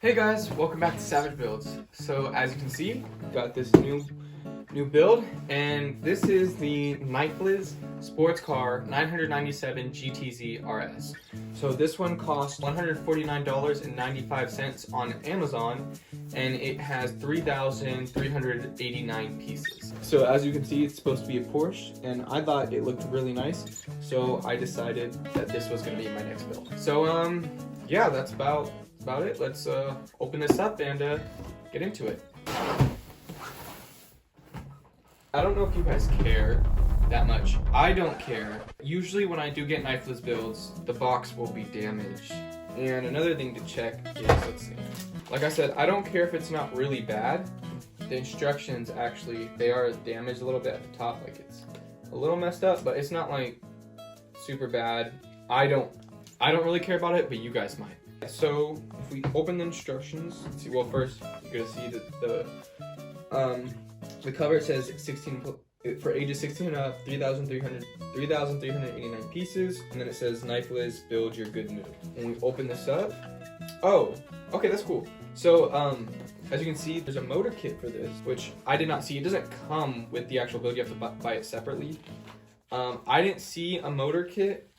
Hey guys, welcome back to Savage Builds. So as you can see, we got this new build, and this is the Nifeliz sports car 997 GTZ RS. So this one costs $149.95 on Amazon, and it has 3,389 pieces. So as you can see, it's supposed to be a Porsche, and I thought it looked really nice, so I decided that this was going to be my next build. So yeah, that's about it. Let's open this up and get into it. I don't know if you guys care that much. I don't care. Usually when I do get Nifeliz builds, the box will be damaged. And another thing to check is, let's see. Like I said, I don't care if it's not really bad. The instructions actually, they are damaged a little bit at the top, like it's a little messed up, but it's not like super bad. I don't really care about it, but you guys might. So if we open the instructions, let's see. Well, first you're gonna see that the cover says 16 for ages 16 and up, 3,389 pieces, and then it says Nifeliz, build your good mood. When we open this up, oh, okay, that's cool. So as you can see, there's a motor kit for this, which I did not see. It doesn't come with the actual build. You have to buy it separately. I didn't see a motor kit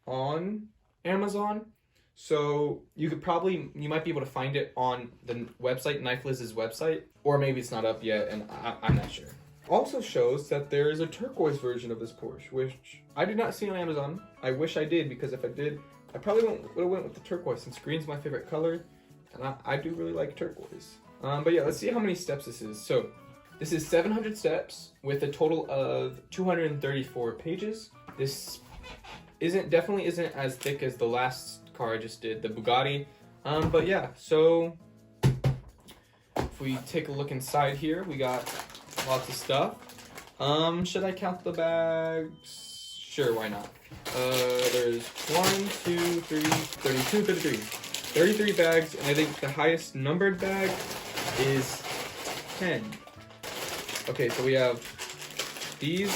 on Amazon. So you might be able to find it on the website, Nifeliz's website, or maybe it's not up yet, and I'm not sure. Also shows that there is a turquoise version of this Porsche, which I did not see on Amazon. I wish I did, because if I did, I probably would have went with the turquoise, since green's my favorite color, and I do really like turquoise. But yeah, let's see how many steps this is. So this is 700 steps with a total of 234 pages. This definitely isn't as thick as the last car I just did, the Bugatti, but yeah. So if we take a look inside here, we got lots of stuff. Should I count the bags? Sure, why not? There's 33 bags, and I think the highest numbered bag is 10. Okay, so we have these.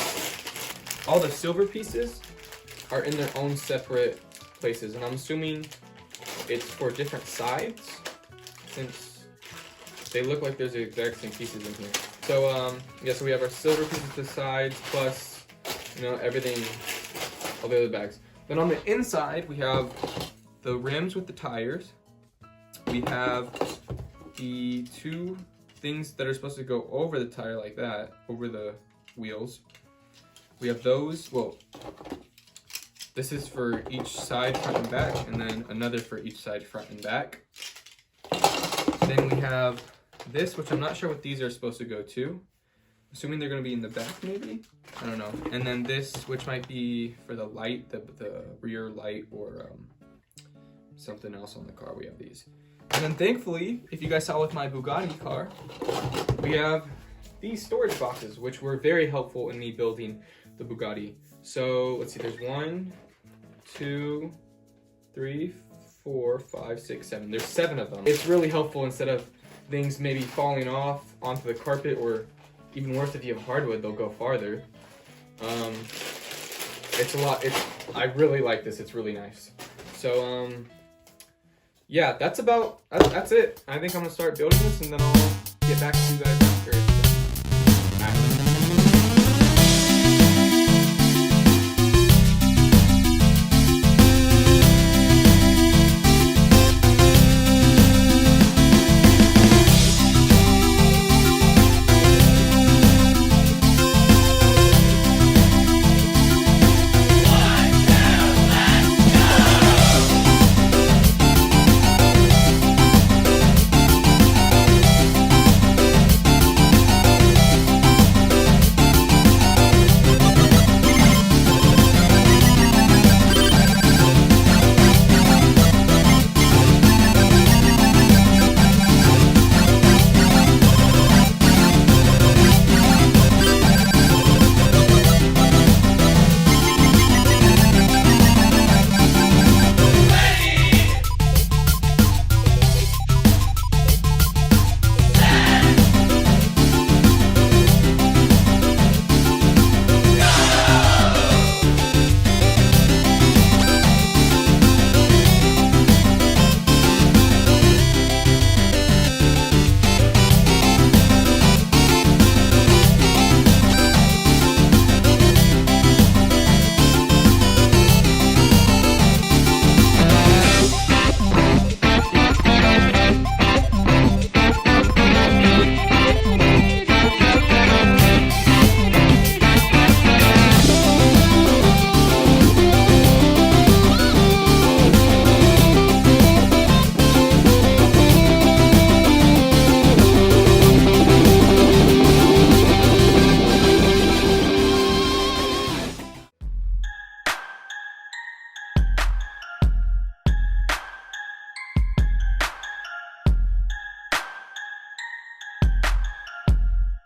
All the silver pieces are in their own separate places, and I'm assuming it's for different sides, since they look like there's the exact same pieces in here. So yeah, so we have our silver pieces to the sides, plus, you know, everything, all the other bags. Then on the inside, we have the rims with the tires. We have the two things that are supposed to go over the tire like that, over the wheels. We have those, well, this is for each side, front and back, and then another for each side, front and back. Then we have this, which I'm not sure what these are supposed to go to. Assuming they're going to be in the back, maybe? I don't know. And then this, which might be for the light, the rear light, or something else on the car. We have these. And then thankfully, if you guys saw with my Bugatti car, we have these storage boxes, which were very helpful in me building the Bugatti. So let's see, there's 1, 2, 3, 4, 5, 6, 7. There's 7 of them. It's really helpful instead of things maybe falling off onto the carpet, or even worse, if you have hardwood, they'll go farther. It's a lot. I really like this. It's really nice. So yeah, that's it. I think I'm gonna start building this, and then I'll get back to you guys after.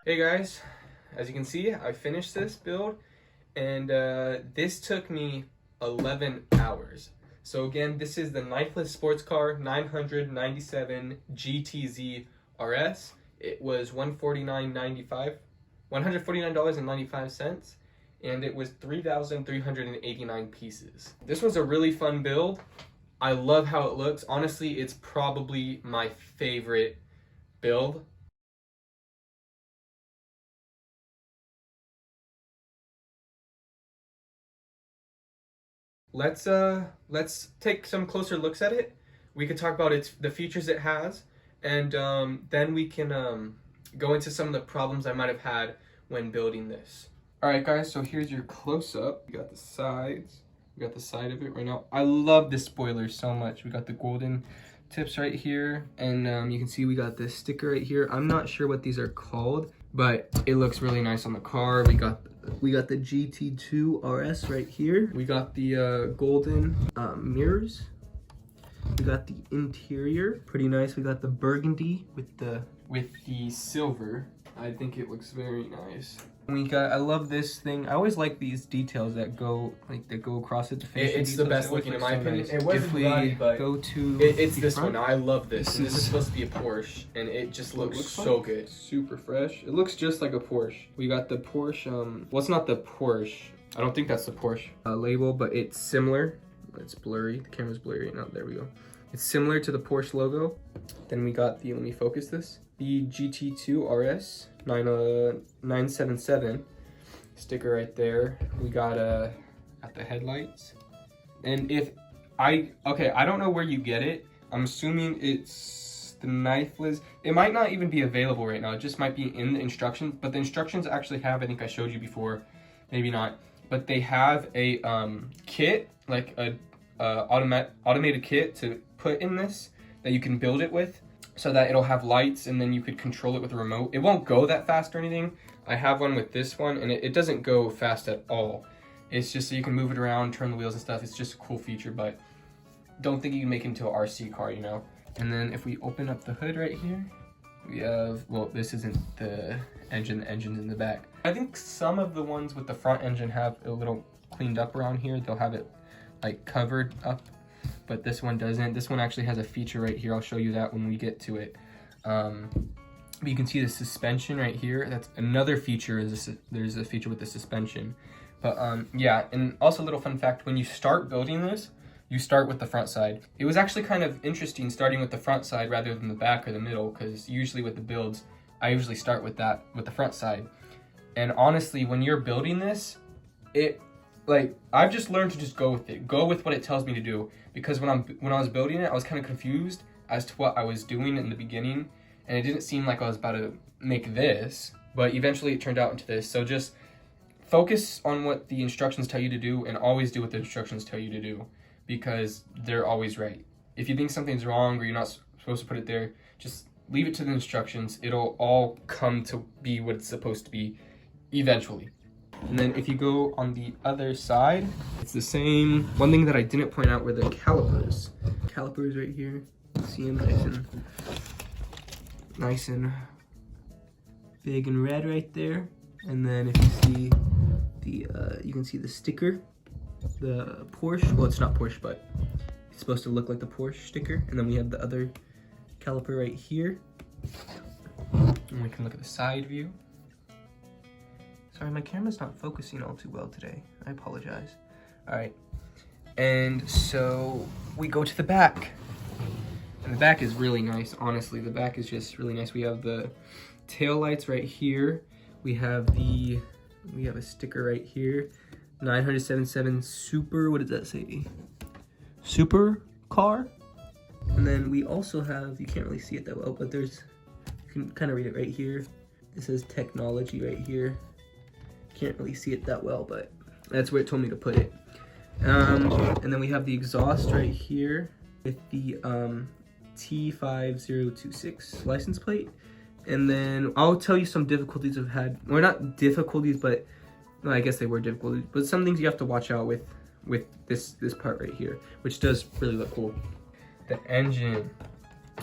Hey guys, as you can see, I finished this build, and this took me 11 hours. So again, this is the Nifeliz sports car 997 GTZ RS. It was $149.95, and it was 3,389 pieces. This was a really fun build. I love how it looks. Honestly, it's probably my favorite build. Let's take some closer looks at it. We could talk about the features it has, and then we can go into some of the problems I might have had when building this. All right, guys. So here's your close-up. We got the sides. We got the side of it right now. I love this spoiler so much. We got the golden tips right here, and you can see we got this sticker right here. I'm not sure what these are called, but it looks really nice on the car. We got the GT2 RS right here. We got the golden mirrors. We got the interior, pretty nice. We got the burgundy with the silver. I think it looks very nice. I love this thing. I always like these details that go across it. It's the best looking in my opinion. It wasn't Bugatti, but it's this one. I love this. This is supposed to be a Porsche, and it just looks so good. Super fresh. It looks just like a Porsche. We got the Porsche. Well, it's not the Porsche. I don't think that's the Porsche label, but it's similar. It's blurry. The camera's blurry right now. There we go. It's similar to the Porsche logo. Then we got let me focus this. The GT2 RS 977 sticker right there. We got at the headlights. And I don't know where you get it. I'm assuming it's the Nifeliz. It might not even be available right now. It just might be in the instructions, but the instructions actually have, I think I showed you before, maybe not, but they have a kit, like a automated kit to put in this that you can build it with, so that it'll have lights, and then you could control it with a remote. It won't go that fast or anything. I have one with this one, and it doesn't go fast at all. It's just so you can move it around, turn the wheels and stuff. It's just a cool feature, but don't think you can make it into an RC car, you know? And then if we open up the hood right here, we have, well, this isn't the engine. The engine's in the back. I think some of the ones with the front engine have a little cleaned up around here. They'll have it like covered up, but this one doesn't. This one actually has a feature right here. I'll show you that when we get to it. But you can see the suspension right here. That's another feature. There's a feature with the suspension. But yeah, and also a little fun fact, when you start building this, you start with the front side. It was actually kind of interesting starting with the front side rather than the back or the middle, because usually with the builds, I usually start with the front side. And honestly, when you're building this, I've just learned to just go with it. Go with what it tells me to do. Because when I was building it, I was kind of confused as to what I was doing in the beginning, and it didn't seem like I was about to make this, but eventually it turned out into this. So just focus on what the instructions tell you to do, and always do what the instructions tell you to do, because they're always right. If you think something's wrong or you're not supposed to put it there, just leave it to the instructions. It'll all come to be what it's supposed to be eventually. And then if you go on the other side, it's the same. One thing that I didn't point out were the calipers. Calipers right here. See them nice and big and red right there. And then if you see you can see the sticker, the Porsche. Well, it's not Porsche, but it's supposed to look like the Porsche sticker. And then we have the other caliper right here. And we can look at the side view. Sorry, my camera's not focusing all too well today. I apologize. All right, and so we go to the back. And the back is really nice, honestly. The back is just really nice. We have the tail lights right here. We have a sticker right here. 977 Super, what does that say? Super car? And then we also have, you can't really see it that well, but you can kind of read it right here. It says technology right here. Can't really see it that well, but that's where it told me to put it. And then we have the exhaust right here with the T5026 license plate. And then I'll tell you some difficulties I've had. Well, not difficulties, but well, I guess they were difficulties. But some things you have to watch out with this part right here, which does really look cool. The engine.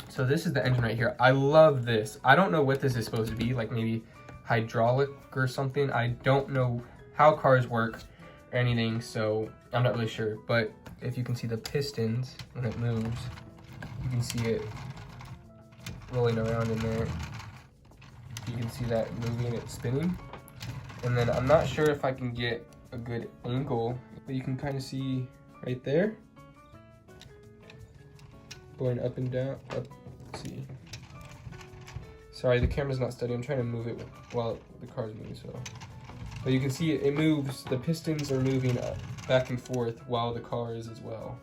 So this is the engine right here. I love this. I don't know what this is supposed to be, like maybe hydraulic or something. I don't know how cars work or anything, so I'm not really sure. But if you can see the pistons, when it moves, you can see it rolling around in there. You can see that moving, it's spinning. And then I'm not sure if I can get a good angle, but you can kind of see right there, going up and down, up, let's see. Sorry, the camera's not steady. I'm trying to move it while the car's moving, so. But you can see it moves, the pistons are moving back and forth while the car is as well.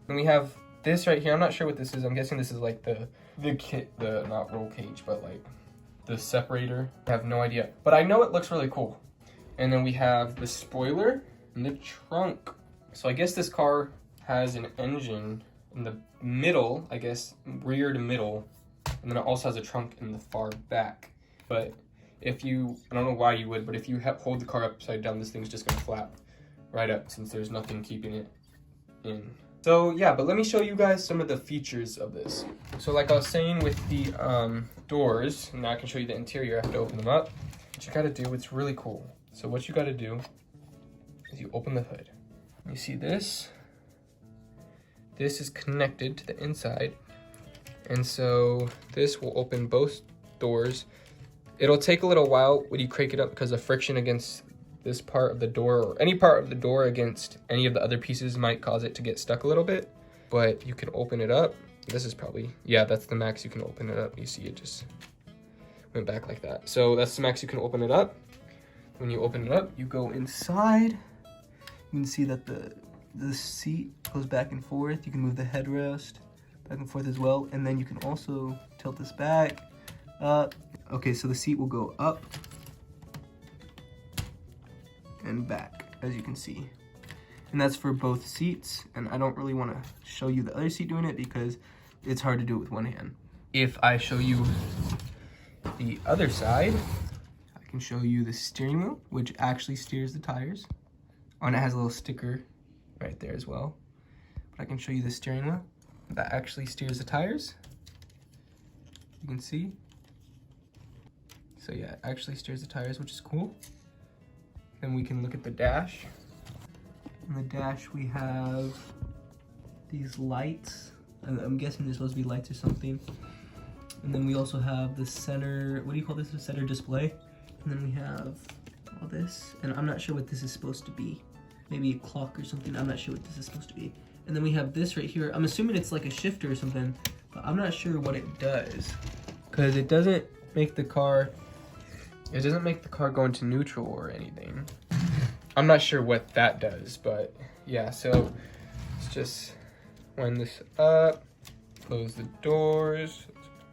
And we have this right here. I'm not sure what this is. I'm guessing this is like the not roll cage, but like the separator. I have no idea, but I know it looks really cool. And then we have the spoiler and the trunk. So I guess this car has an engine in the middle, I guess rear to middle, and then it also has a trunk in the far back. But if you, I don't know why you would, but if you hold the car upside down, this thing's just gonna flap right up since there's nothing keeping it in. So yeah, but let me show you guys some of the features of this. So like I was saying with the doors, now I can show you the interior. I have to open them up. What you gotta do, it's really cool. So what you gotta do is you open the hood. You see this? This is connected to the inside. And so this will open both doors. It'll take a little while when you crank it up because of friction against this part of the door, or any part of the door against any of the other pieces might cause it to get stuck a little bit, but you can open it up. This is probably, yeah, that's the max you can open it up. You see it just went back like that. So that's the max you can open it up. When you open it up, you go inside. You can see that the seat goes back and forth. You can move the headrest back and forth as well. And then you can also tilt this back, up. Okay, so the seat will go up and back, as you can see. And that's for both seats. And I don't really want to show you the other seat doing it because it's hard to do it with one hand. If I show you the other side, I can show you the steering wheel, which actually steers the tires. Oh, and it has a little sticker right there as well. But I can show you the steering wheel that actually steers the tires. You can see. So yeah, it actually steers the tires, which is cool. Then we can look at the dash. In the dash we have these lights. I'm guessing they're supposed to be lights or something. And then we also have the center, what do you call this? The center display. And then we have all this, and I'm not sure what this is supposed to be. Maybe a clock or something, I'm not sure what this is supposed to be. And then we have this right here. I'm assuming it's like a shifter or something, but I'm not sure what it does. Because it doesn't make the car go into neutral or anything. I'm not sure what that does, but yeah, so let's just wind this up, close the doors.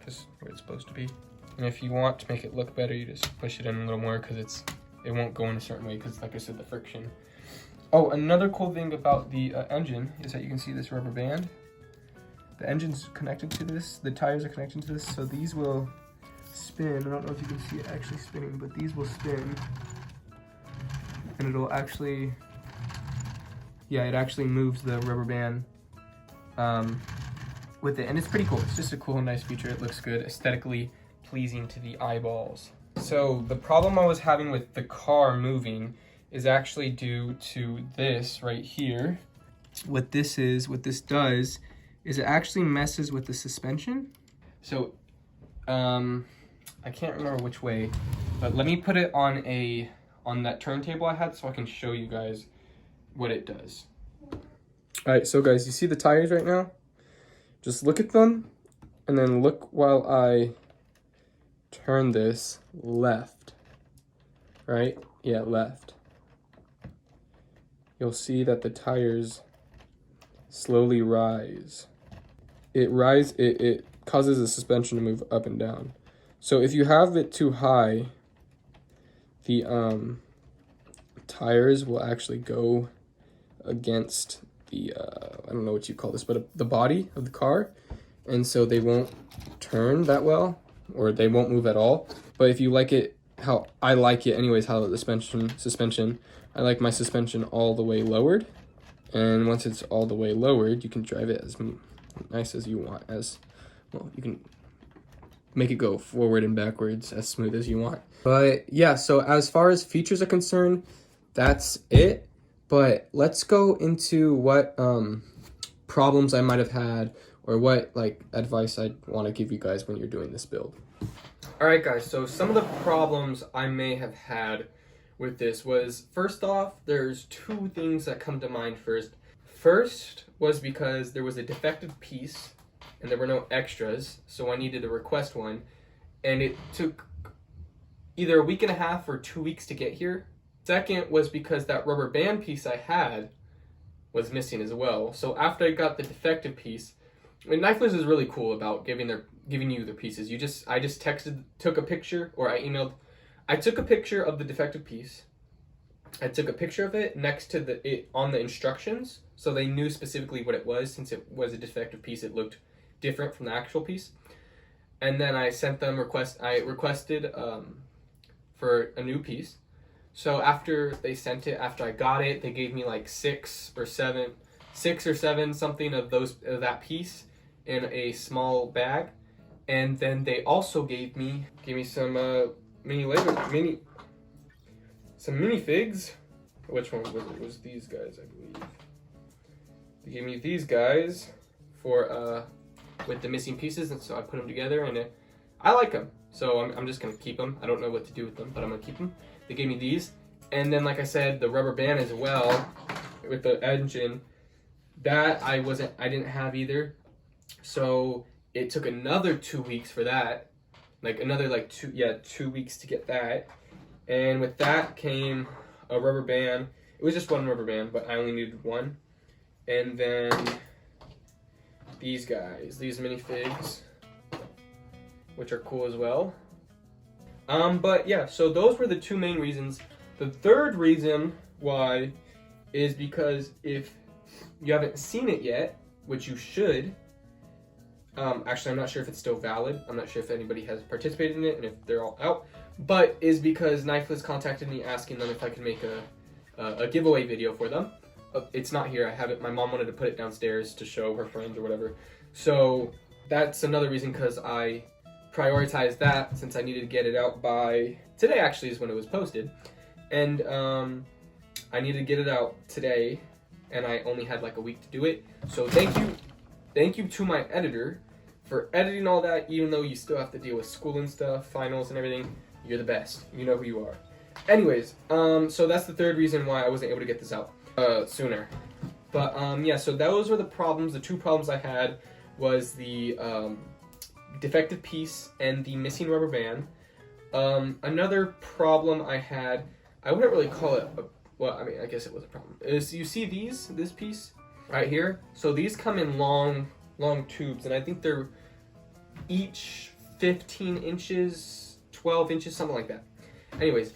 This is where it's supposed to be. And if you want to make it look better, you just push it in a little more because it won't go in a certain way because, like I said, the friction. Oh, another cool thing about the engine is that you can see this rubber band. The engine's connected to this, the tires are connected to this, so these will spin. I don't know if you can see it actually spinning, but these will spin. And it'll actually, yeah, it actually moves the rubber band with it. And it's pretty cool. It's just a cool, nice feature. It looks good, aesthetically pleasing to the eyeballs. So the problem I was having with the car moving is actually due to this right here. What this does is it actually messes with the suspension. So I can't remember which way, but let me put it on that turntable I had so I can show you guys what it does. All right, so guys, you see the tires right now? Just look at them and then look while I turn this left, right? Yeah, left. You'll see that the tires slowly rise. It causes the suspension to move up and down. So if you have it too high, the tires will actually go against the, I don't know what you call this, but the body of the car. And so they won't turn that well, or they won't move at all. But if you like it, how I like it anyways, how the suspension, I like my suspension all the way lowered. And once it's all the way lowered, you can drive it as nice as you want, as well. You can make it go forward and backwards as smooth as you want. But yeah, so as far as features are concerned, that's it. But let's go into what problems I might have had, or what like advice I'd want to give you guys when you're doing this build. Alright guys, so some of the problems I may have had with this was, first off, there's two things that come to mind first. First was because there was a defective piece and there were no extras, so I needed to request one, and it took either a week and a half or 2 weeks to get here. Second was because that rubber band piece I had was missing as well. So after I got the defective piece, and Nifeliz is really cool about giving you the pieces. I just took a picture, or I emailed. I took a picture of the defective piece. I took a picture of it next to it on the instructions, so they knew specifically what it was. Since it was a defective piece, it looked different from the actual piece. And then I sent them I requested for a new piece. So after they sent it, after I got it, they gave me like six or seven something of that piece in a small bag, and then they also gave me some mini figs. Which one was it? It was these guys, I believe. They gave me these guys for with the missing pieces, and so I put them together, and I like them. So I'm just gonna keep them. I don't know what to do with them, but I'm gonna keep them. They gave me these, and then like I said, the rubber band as well with the engine. That I didn't have either. So it took another 2 weeks for that, like another 2 weeks to get that. And with that came a rubber band. It was just one rubber band, but I only needed one. And then these guys, these minifigs, which are cool as well. But yeah, so those were the two main reasons. The third reason why is because if you haven't seen it yet, which you should, actually I'm not sure if it's still valid. I'm not sure if anybody has participated in it and if they're all out, but is because Nifeliz contacted me asking them if I could make a giveaway video for them. It's not here, I have it. My mom wanted to put it downstairs to show her friends or whatever. So that's another reason, because I prioritized that since I needed to get it out by today. Actually is when it was posted, and I needed to get it out today, and I only had like a week to do it. So thank you to my editor for editing all that, even though you still have to deal with school and stuff, finals and everything. You're the best. You know who you are. Anyways, so that's the third reason why I wasn't able to get this out sooner. But yeah, so those were the problems. The two problems I had was the defective piece and the missing rubber band. Another problem I had, I wouldn't really call it well, I mean, I guess it was a problem, is you see this piece right here? So these come in long tubes, and I think they're each 15 inches, 12 inches, something like that. Anyways,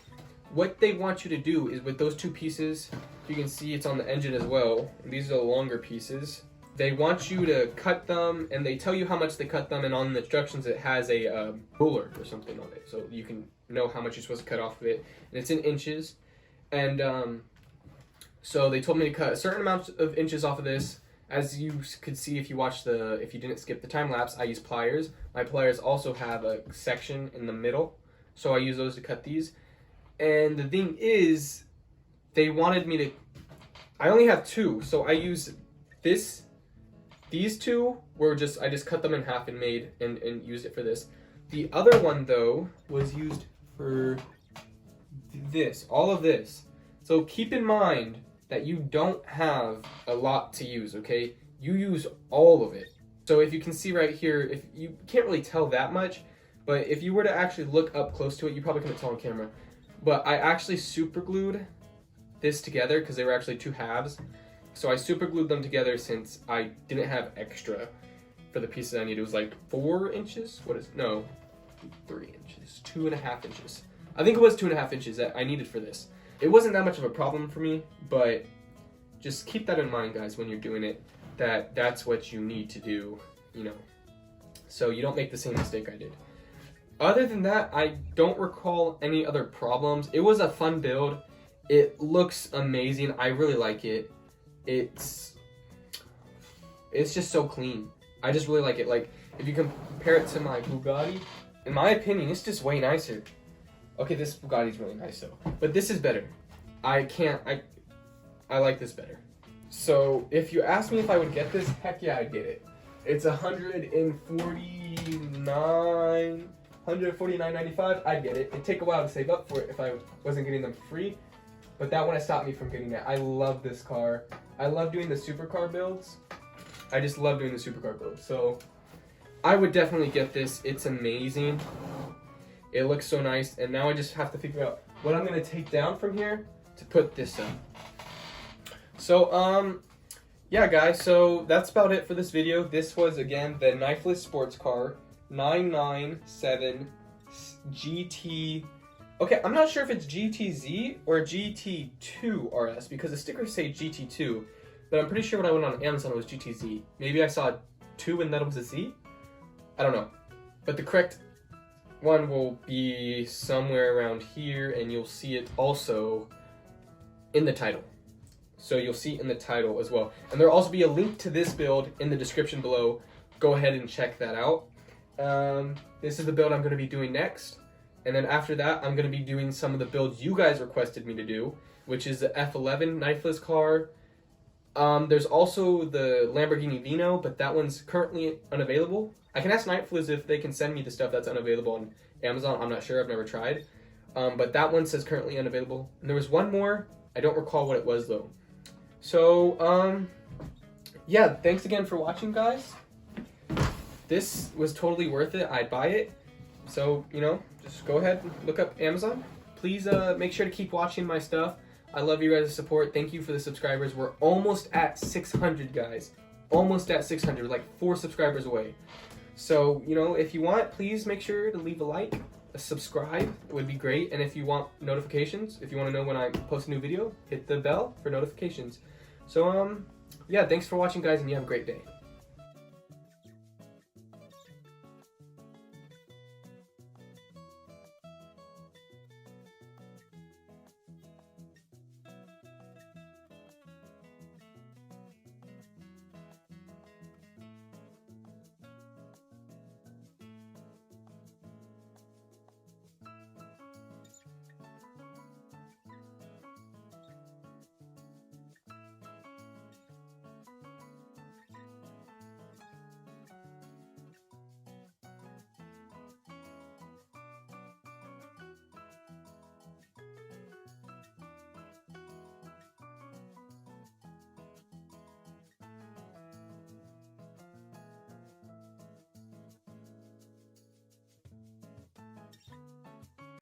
what they want you to do is with those two pieces, you can see it's on the engine as well, and these are the longer pieces. They want you to cut them, and they tell you how much they cut them, and on the instructions it has a ruler or something on it, so you can know how much you're supposed to cut off of it, and it's in inches. And so they told me to cut a certain amount of inches off of this. As you could see if you didn't skip the time lapse, I use pliers. My pliers also have a section in the middle, so I use those to cut these. And the thing is, they wanted me to, I only have two, so I use this. These two were I just cut them in half and made and used it for this. The other one though was used for this, all of this. So keep in mind that you don't have a lot to use, okay? You use all of it. So if you can see right here, if you can't really tell that much, but if you were to actually look up close to it, you probably couldn't tell on camera. But I actually super glued this together because they were actually two halves. So I super glued them together since I didn't have extra for the pieces I needed. It was like 4 inches? No, 3 inches, 2.5 inches. I think it was 2.5 inches that I needed for this. It wasn't that much of a problem for me, but just keep that in mind, guys, when you're doing it, that's what you need to do, you know, so you don't make the same mistake I did. Other than that, I don't recall any other problems. It was a fun build. It looks amazing. I really like it. It's just so clean. I just really like it. Like, if you compare it to my Bugatti, in my opinion, it's just way nicer. Okay, this Bugatti's really nice though, but this is better. I like this better. So if you ask me if I would get this, heck yeah, I'd get it. It's $149.95. I'd get it. It'd take a while to save up for it if I wasn't getting them for free, but that wouldn't stop me from getting it. I love this car. I love doing the supercar builds. I just love doing the supercar builds. So I would definitely get this. It's amazing. It looks so nice, and now I just have to figure out what I'm gonna take down from here to put this up. So yeah guys, so that's about it for this video. This was again the Nifeliz sports car 997 GT. Okay, I'm not sure if it's GTZ or GT2 RS because the stickers say GT2, but I'm pretty sure when I went on Amazon it was GTZ. Maybe I saw 2 and that was a Z? I don't know. But the correct one will be somewhere around here, and you'll see it also in the title. So you'll see it in the title as well. And there'll also be a link to this build in the description below. Go ahead and check that out. This is the build I'm going to be doing next. And then after that, I'm going to be doing some of the builds you guys requested me to do, which is the F11 Nifeliz car. There's also the Lamborghini Vino, but that one's currently unavailable. I can ask Nifeliz if they can send me the stuff that's unavailable on Amazon. I'm not sure. I've never tried. But that one says currently unavailable. And there was one more. I don't recall what it was, though. So, yeah, thanks again for watching, guys. This was totally worth it. I'd buy it. So, you know, just go ahead and look up Amazon. Please make sure to keep watching my stuff. I love you guys' support. Thank you for the subscribers. We're almost at 600, guys. Almost at 600. We're like 4 subscribers away. So, you know, if you want, please make sure to leave a like, a subscribe. It would be great. And if you want notifications, if you want to know when I post a new video, hit the bell for notifications. So, yeah, thanks for watching, guys, and you have a great day.